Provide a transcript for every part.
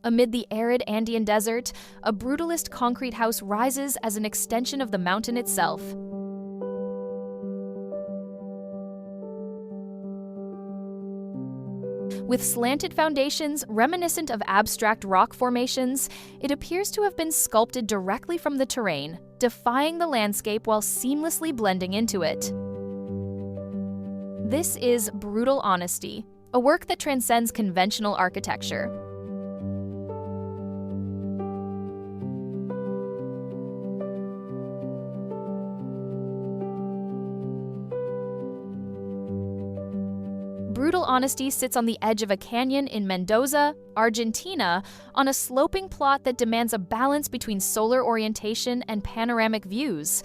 Amid the arid Andean desert, a brutalist concrete house rises as an extension of the mountain itself. With slanted foundations reminiscent of abstract rock formations, it appears to have been sculpted directly from the terrain, defying the landscape while seamlessly blending into it. This is Brutal Honesty, a work that transcends conventional architecture. Brutal Honesty sits on the edge of a canyon in Mendoza, Argentina, on a sloping plot that demands a balance between solar orientation and panoramic views.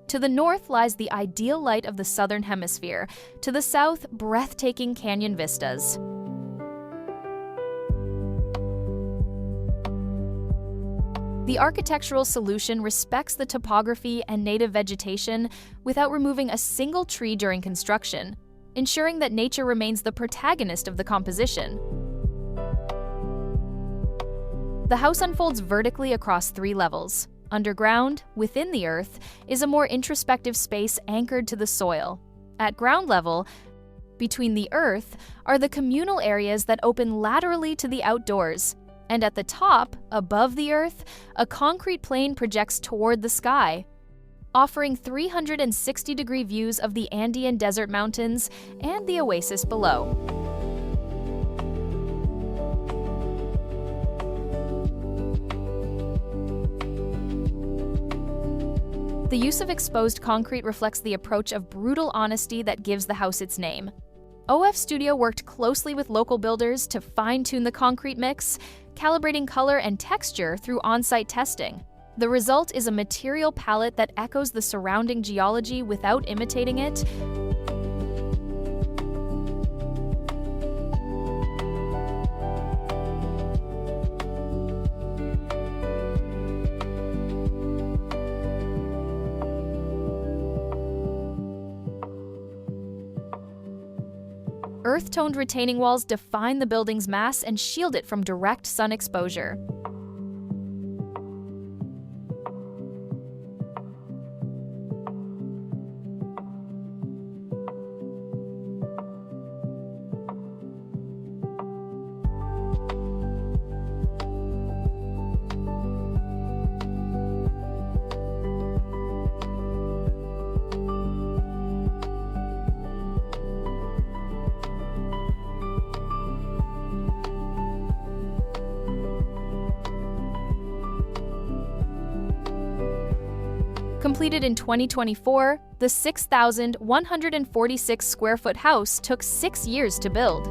To the north lies the ideal light of the southern hemisphere, to the south, breathtaking canyon vistas. The architectural solution respects the topography and native vegetation without removing a single tree during construction, ensuring that nature remains the protagonist of the composition. The house unfolds vertically across 3 levels. Underground, within the earth, is a more introspective space anchored to the soil. At ground level, between the earth, are the communal areas that open laterally to the outdoors. And at the top, above the earth, a concrete plane projects toward the sky, offering 360-degree views of the Andean desert mountains and the oasis below. The use of exposed concrete reflects the approach of brutal honesty that gives the house its name. OF Studio worked closely with local builders to fine-tune the concrete mix, calibrating color and texture through on-site testing. The result is a material palette that echoes the surrounding geology without imitating it. Earth-toned retaining walls define the building's mass and shield it from direct sun exposure. Completed in 2024, the 6,146 square foot house took 6 years to build.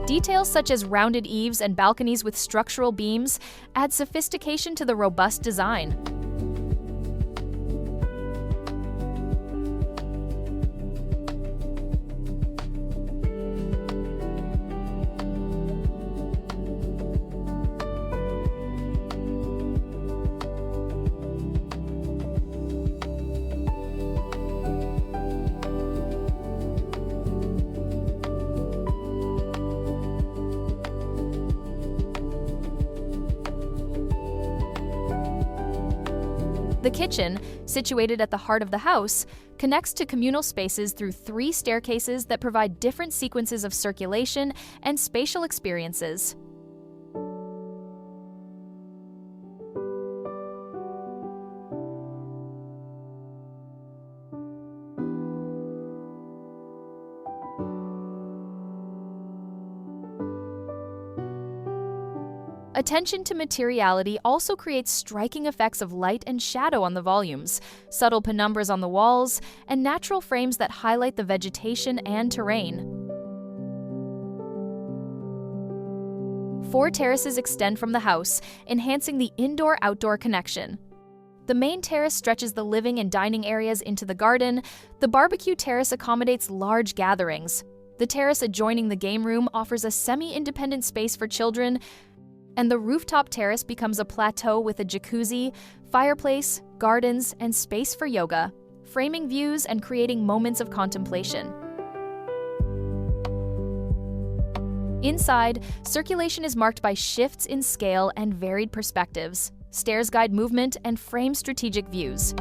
Details such as rounded eaves and balconies with structural beams add sophistication to the robust design. The kitchen, situated at the heart of the house, connects to communal spaces through 3 staircases that provide different sequences of circulation and spatial experiences. Attention to materiality also creates striking effects of light and shadow on the volumes, subtle penumbras on the walls, and natural frames that highlight the vegetation and terrain. 4 terraces extend from the house, enhancing the indoor-outdoor connection. The main terrace stretches the living and dining areas into the garden. The barbecue terrace accommodates large gatherings. The terrace adjoining the game room offers a semi-independent space for children, and the rooftop terrace becomes a plateau with a jacuzzi, fireplace, gardens, and space for yoga, framing views and creating moments of contemplation. Inside, circulation is marked by shifts in scale and varied perspectives. Stairs guide movement and frame strategic views.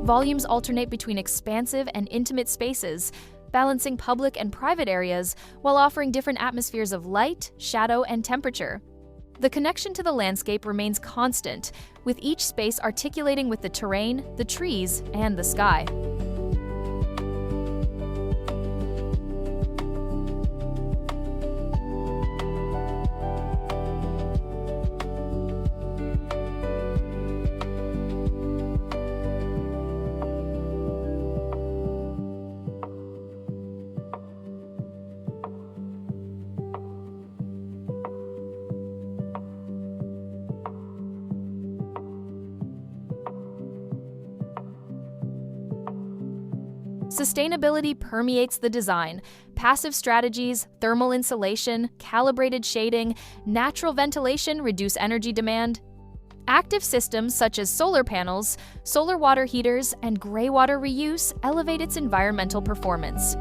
Volumes alternate between expansive and intimate spaces, balancing public and private areas while offering different atmospheres of light, shadow, and temperature. The connection to the landscape remains constant, with each space articulating with the terrain, the trees, and the sky. Sustainability permeates the design. Passive strategies, thermal insulation, calibrated shading, natural ventilation reduce energy demand. Active systems such as solar panels, solar water heaters, and gray water reuse elevate its environmental performance.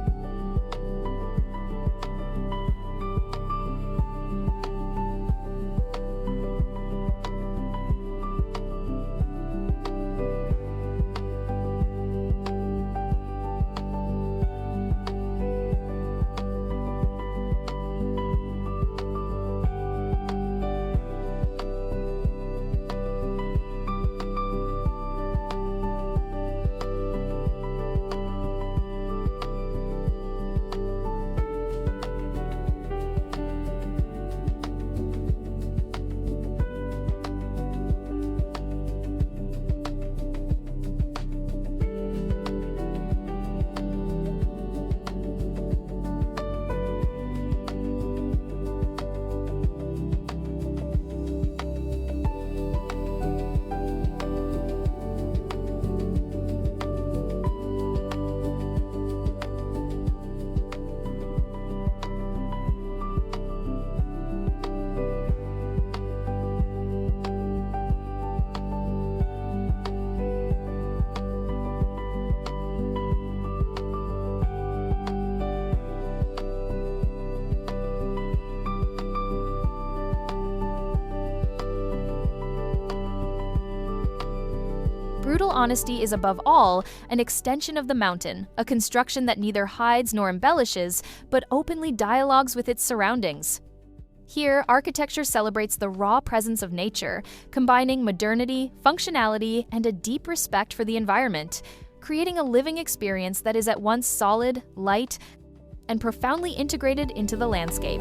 Brutal honesty is above all an extension of the mountain, a construction that neither hides nor embellishes, but openly dialogues with its surroundings. Here, architecture celebrates the raw presence of nature, combining modernity, functionality, and a deep respect for the environment, creating a living experience that is at once solid, light, and profoundly integrated into the landscape.